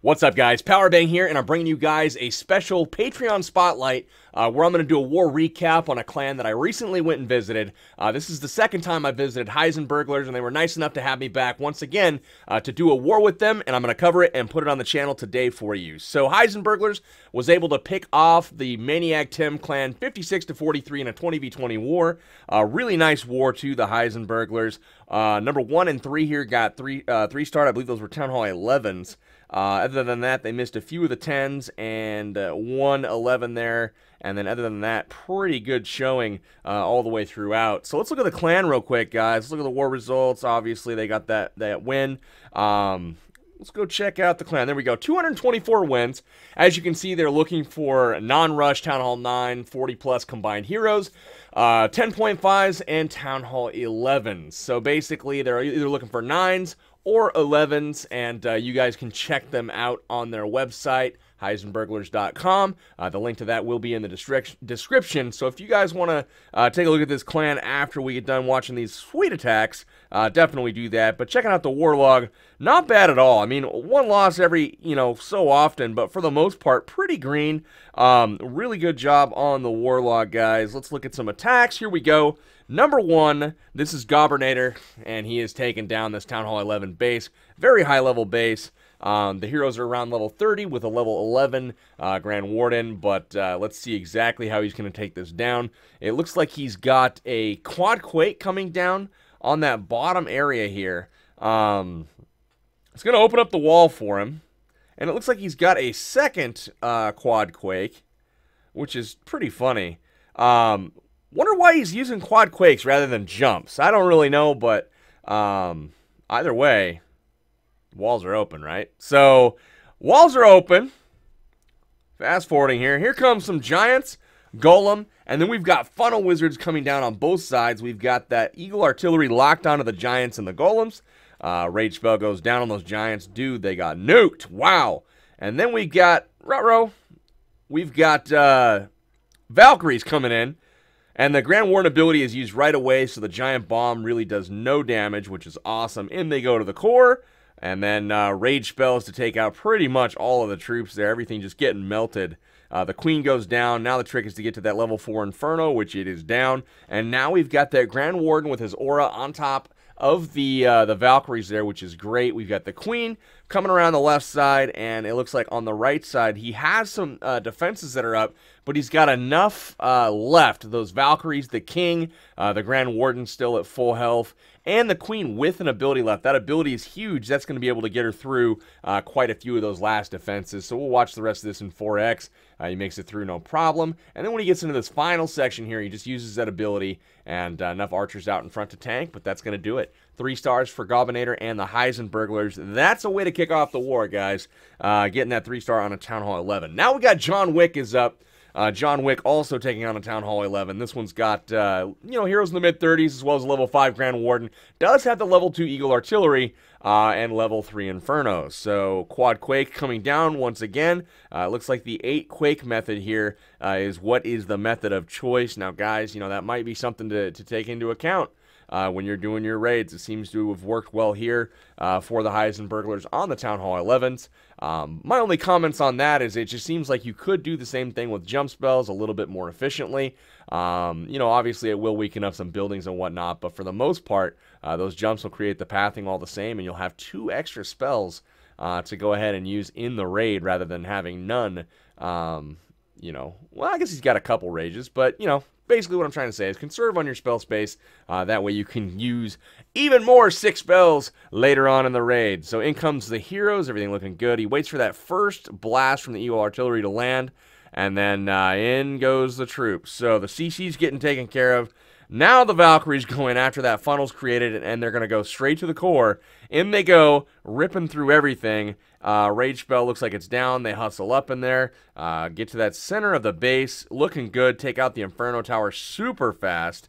What's up, guys? Powerbang here, and I'm bringing you guys a special Patreon spotlight where I'm going to do a war recap on a clan that I recently went and visited. This is the second time I visited Heisenberglars, and they were nice enough to have me back once again to do a war with them, and I'm going to cover it and put it on the channel today for you. So Heisenberglars was able to pick off the Maniac Tim clan 56-43 in a 20v20 war. Really nice war to the Heisenberglars. Number 1 and 3 here got 3-star. I believe those were Town Hall 11s. Other than that, they missed a few of the 10s and 1 11 there. And then other than that, pretty good showing all the way throughout. So let's look at the clan real quick, guys. Let's look at the war results. Obviously, they got that win. Let's go check out the clan. There we go. 224 wins. As you can see, they're looking for non-rush, Town Hall 9, 40-plus combined heroes, 10.5s, and Town Hall 11s. So basically, they're either looking for 9s or 11s, and you guys can check them out on their website, heisenberglars.com. The link to that will be in the description. So if you guys want to take a look at this clan after we get done watching these sweet attacks, definitely do that. But checking out the war log, not bad at all. I mean, one loss every, so often, but for the most part, pretty green. Really good job on the war log, guys. Let's look at some attacks. Here we go. Number 1, this is Governator, and he is taking down this Town Hall 11 base. Very high-level base. The heroes are around level 30 with a level 11 Grand Warden, but let's see exactly how he's going to take this down. It looks like he's got a Quad Quake coming down on that bottom area here. It's going to open up the wall for him, and it looks like he's got a second Quad Quake, which is pretty funny. Wonder why he's using Quad Quakes rather than jumps. I don't really know, but either way, walls are open, right? So, walls are open. Fast forwarding here. Here comes some giants, golem, and then we've got funnel wizards coming down on both sides. We've got that eagle artillery locked onto the giants and the golems. Rage spell goes down on those giants. Dude, they got nuked. Wow. And then we've got, we've got Valkyries coming in. And the Grand Warden ability is used right away, so the giant bomb really does no damage, which is awesome. In they go to the core, and then rage spells to take out pretty much all of the troops there. Everything just getting melted. The queen goes down. Now the trick is to get to that level 4 Inferno, which it is down. And now we've got that Grand Warden with his aura on top of the Valkyries there, which is great. We've got the queen coming around the left side, and it looks like on the right side he has some defenses that are up, but he's got enough left. Those Valkyries, the king, the Grand Warden still at full health, and the queen with an ability left. That ability is huge. That's going to be able to get her through quite a few of those last defenses. So we'll watch the rest of this in 4X. He makes it through no problem. And then when he gets into this final section here, he just uses that ability and enough archers out in front to tank, but that's going to do it. 3 stars for Governator and the Heisenberglars. That's a way to kick off the war, guys. Getting that 3-star on a Town Hall 11. Now we got John Wick is up. John Wick also taking on a Town Hall 11. This one's got, heroes in the mid-30s as well as a level 5 Grand Warden. Does have the level 2 Eagle Artillery and level 3 Inferno. So Quad Quake coming down once again. Looks like the 8 Quake method here is what is the method of choice. Now, guys, that might be something to take into account. When you're doing your raids. It seems to have worked well here for the Heisenberglars on the Town Hall 11s. My only comments on that is it just seems like you could do the same thing with jump spells a little bit more efficiently. Obviously it will weaken up some buildings and whatnot, but for the most part, those jumps will create the pathing all the same, and you'll have 2 extra spells to go ahead and use in the raid rather than having none. Well, I guess he's got a couple rages, but, basically what I'm trying to say is conserve on your spell space. That way you can use even more 6 spells later on in the raid. So in comes the heroes. Everything looking good. He waits for that first blast from the Eagle Artillery to land. And then in goes the troops. So the CC's getting taken care of. Now the Valkyries go in after that funnel's created, and they're going to go straight to the core. In they go, ripping through everything. Rage spell looks like it's down. They hustle up in there. Get to that center of the base. Looking good. Take out the Inferno Tower super fast.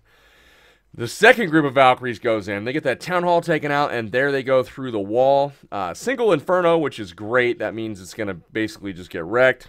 The second group of Valkyries goes in. They get that Town Hall taken out, and there they go through the wall. Single Inferno, which is great. That means it's going to basically just get wrecked.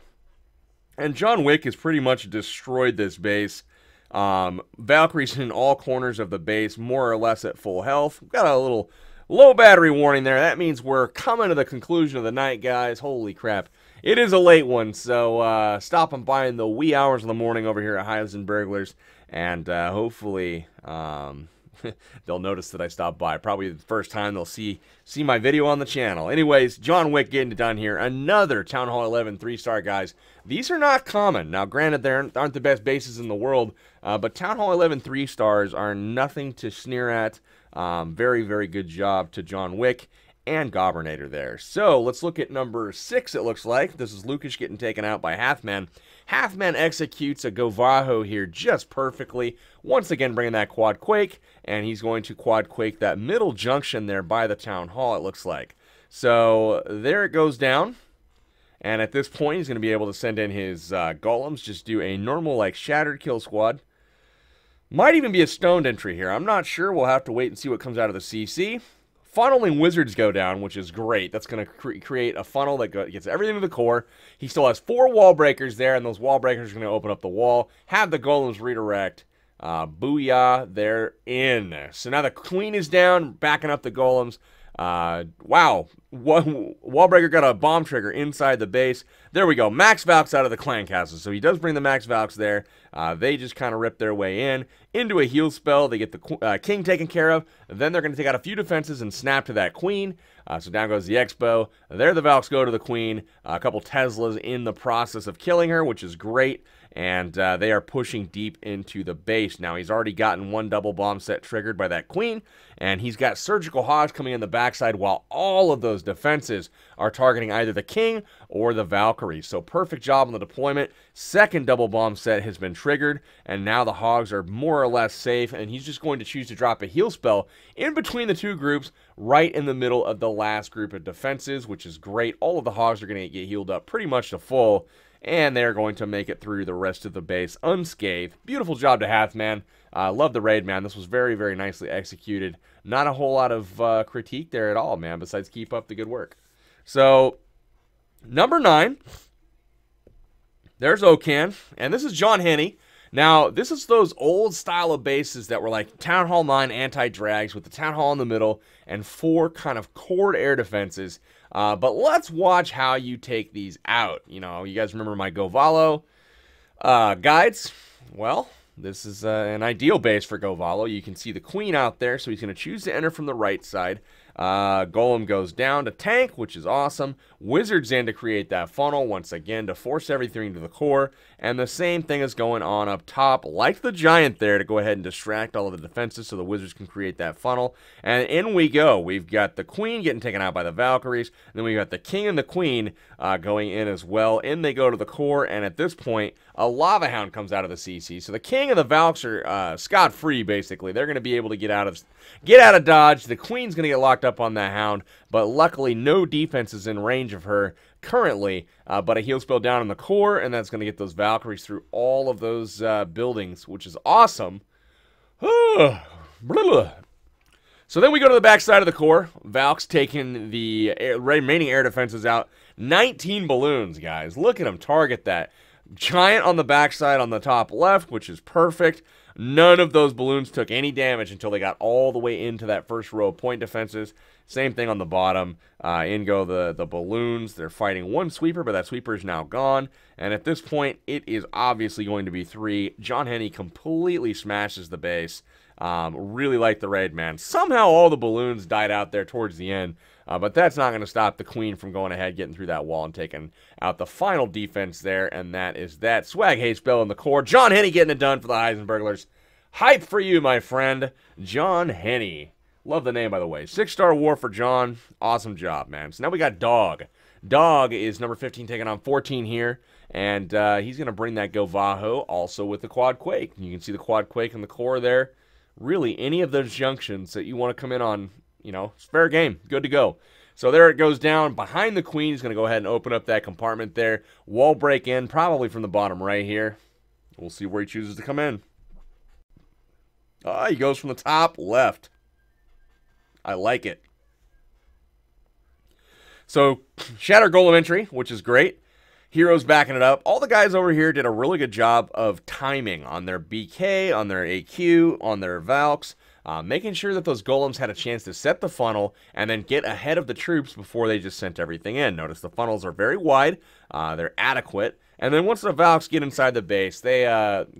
And John Wick has pretty much destroyed this base. Valkyries in all corners of the base, more or less at full health. We've got a little Low battery warning there. That means we're coming to the conclusion of the night, guys. Holy crap. It is a late one, so stopping by in the wee hours of the morning over here at Heisenberglars, and hopefully they'll notice that I stopped by. Probably the first time they'll see my video on the channel. Anyways, John Wick getting it done here. Another Town Hall 11 3-star, guys. These are not common. Now, granted, they aren't the best bases in the world, but Town Hall 11 3-stars are nothing to sneer at. Very, very good job to John Wick and Governator there. So, let's look at number 6, it looks like. This is Lucas getting taken out by Halfman. Halfman executes a Govalo here just perfectly. Once again, bringing that Quad Quake, and he's going to Quad Quake that middle junction there by the Town Hall, it looks like. So, there it goes down. And at this point, he's going to be able to send in his golems, just do a normal, like, shattered kill squad. Might even be a stoned entry here. I'm not sure. We'll have to wait and see what comes out of the CC. Funneling wizards go down, which is great. That's going to create a funnel that gets everything to the core. He still has 4 wall breakers there, and those wall breakers are going to open up the wall. Have the golems redirect. Booyah, they're in. So now the queen is down, backing up the golems. Wow. Wallbreaker got a bomb trigger inside the base. There we go. Max Valks out of the clan castle. So he does bring the Max Valks there. They just kind of rip their way in. Into a heal spell. They get the king taken care of. Then they're going to take out a few defenses and snap to that queen. So down goes the Expo. There the Valks go to the queen. A couple Teslas in the process of killing her, which is great. And they are pushing deep into the base. Now, he's already gotten 1 double bomb set triggered by that queen. And he's got surgical hogs coming in the backside while all of those defenses are targeting either the king or the Valkyrie. So perfect job on the deployment. Second double bomb set has been triggered. And now the hogs are more or less safe. And he's just going to choose to drop a heal spell in between the 2 groups right in the middle of the last group of defenses, which is great. All of the hogs are going to get healed up pretty much to full. And they're going to make it through the rest of the base unscathed. Beautiful job to Halfman. Love the raid, man. This was very, very nicely executed. Not a whole lot of critique there at all, man, besides keep up the good work. So, number 9. There's Okan. And this is John Henney. Now, this is those old style of bases that were like Town Hall 9 anti-drags with the Town Hall in the middle and 4 kind of core air defenses. But let's watch how you take these out. You know, you guys remember my Govalo guides? Well, this is an ideal base for Govalo. You can see the queen out there, so he's going to choose to enter from the right side. Golem goes down to tank, which is awesome. Wizards in to create that funnel once again to force everything to the core. And the same thing is going on up top, like the giant there, to go ahead and distract all of the defenses so the wizards can create that funnel. And in we go. We've got the queen getting taken out by the Valkyries. And then we've got the king and the queen going in as well. In they go to the core. And at this point, a lava hound comes out of the CC. So the king and the Valks are scot-free, basically. They're going to be able to get out of dodge. The queen's going to get locked up on that hound. But luckily, no defense is in range of her currently, but a heal spell down in the core, and that's going to get those Valkyries through all of those buildings, which is awesome. So then we go to the back side of the core. Valk's taking the remaining air defenses out. 19 balloons, guys. Look at them target that. Giant on the backside on the top left, which is perfect. None of those balloons took any damage until they got all the way into that first row of point defenses. Same thing on the bottom. In go the balloons. They're fighting 1 sweeper, but that sweeper is now gone. And at this point, it is obviously going to be 3. John Henney completely smashes the base. Really like the raid, man. Somehow all the balloons died out there towards the end. But that's not going to stop the queen from going ahead, getting through that wall, and taking out the final defense there. And that is that. Swag hate spell in the core. John Henney getting it done for the Heisenberglars. Hype for you, my friend. John Henney. Love the name, by the way. 6-star war for John. Awesome job, man. So now we got Dog. Dog is number 15 taking on 14 here. And he's going to bring that Govo also with the Quad Quake. You can see the Quad Quake in the core there. Really, any of those junctions that you want to come in on, you know, it's fair game. Good to go. So there it goes down. Behind the queen, he's going to go ahead and open up that compartment there. Wall break in, probably from the bottom right here. We'll see where he chooses to come in. He goes from the top left. I like it. So, Shatter Golem entry, which is great. Heroes backing it up. All the guys over here did a really good job of timing on their BK, on their AQ, on their Valks. making sure that those golems had a chance to set the funnel and then get ahead of the troops before they just sent everything in. Notice the funnels are very wide, they're adequate, and then once the Valks get inside the base, they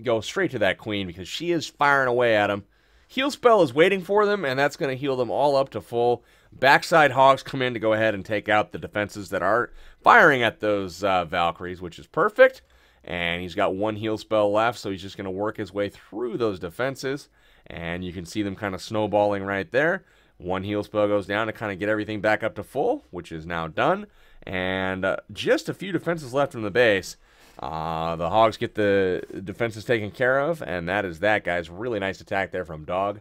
go straight to that queen because she is firing away at them. Heal spell is waiting for them, and that's going to heal them all up to full. Backside hogs come in to go ahead and take out the defenses that are firing at those Valkyries, which is perfect. And he's got one heal spell left, so he's just going to work his way through those defenses. And you can see them kind of snowballing right there. One heal spell goes down to kind of get everything back up to full, which is now done. And just a few defenses left in the base. The Hogs get the defenses taken care of, and that is that, guys. Really nice attack there from Dog.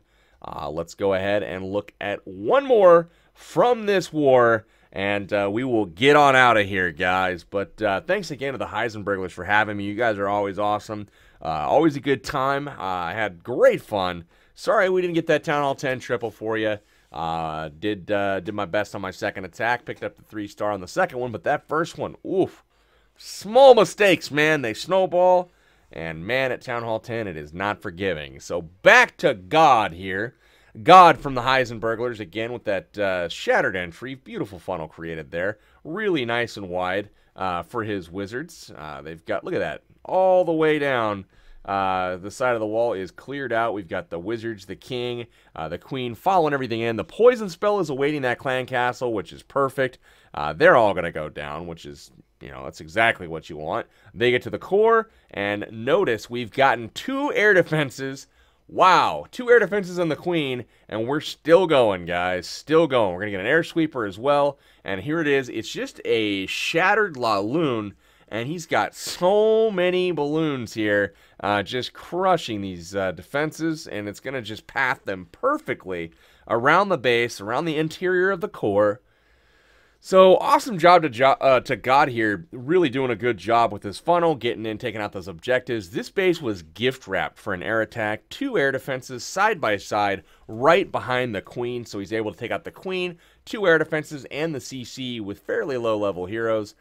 Let's go ahead and look at one more from this war, and we will get on out of here, guys. But thanks again to the Heisenberglars for having me. You guys are always awesome. Always a good time. I had great fun. Sorry we didn't get that Town Hall 10 triple for you. Did my best on my second attack. Picked up the 3-star on the second one, but that first one, oof. Small mistakes, man. They snowball. And, man, at Town Hall 10, it is not forgiving. So, back to God here. God from the Heisenberglars, again, with that shattered entry. Beautiful funnel created there. Really nice and wide for his wizards. They've got, look at that, all the way down. The side of the wall is cleared out. We've got the wizards, the king, the queen following everything in. The poison spell is awaiting that clan castle, which is perfect. They're all going to go down, which is, you know, that's exactly what you want. They get to the core, and notice we've gotten 2 air defenses. Wow, 2 air defenses on the queen, and we're still going, guys. Still going. We're going to get an air sweeper as well, and here it is. It's just a shattered Laloon, and he's got so many balloons here, just crushing these defenses, and it's going to just path them perfectly around the base, around the interior of the core. So, awesome job to God here, really doing a good job with his funnel, getting in, taking out those objectives. This base was gift-wrapped for an air attack, 2 air defenses side by side, right behind the queen, so he's able to take out the queen, 2 air defenses, and the CC with fairly low-level heroes.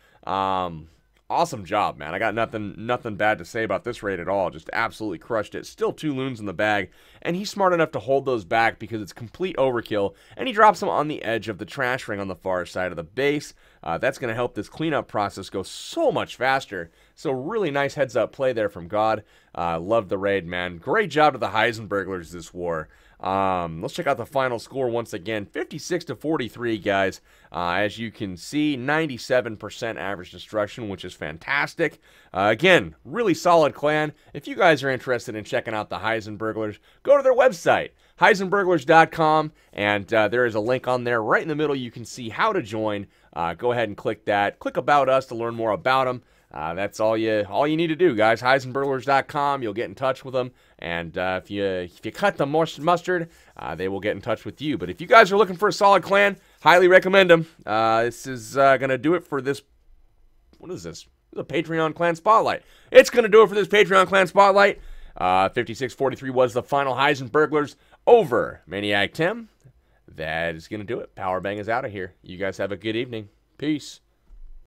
Awesome job, man. I got nothing bad to say about this raid at all. Just absolutely crushed it. Still 2 loons in the bag, and he's smart enough to hold those back because it's complete overkill, and he drops them on the edge of the trash ring on the far side of the base. That's going to help this cleanup process go so much faster. So really nice heads-up play there from God. Loved the raid, man. Great job to the Heisenberglars this war. Let's check out the final score once again. 56-43, guys. As you can see, 97% average destruction, which is fantastic. Again, really solid clan. If you guys are interested in checking out the Heisenberglars, go to their website, heisenberglars.com, and there is a link on there right in the middle. You can see how to join. Go ahead and click that. Click About Us to learn more about them. That's all you need to do, guys. Heisenberglars.com. You'll get in touch with them, and if you cut the mustard, they will get in touch with you. But if you guys are looking for a solid clan, highly recommend them. This is gonna do it for this. What is this? This is a Patreon Clan Spotlight. It's gonna do it for this Patreon Clan Spotlight. 56-43 was the final Heisenberglars over Maniac Tim. That is gonna do it. Powerbang is out of here. You guys have a good evening. Peace.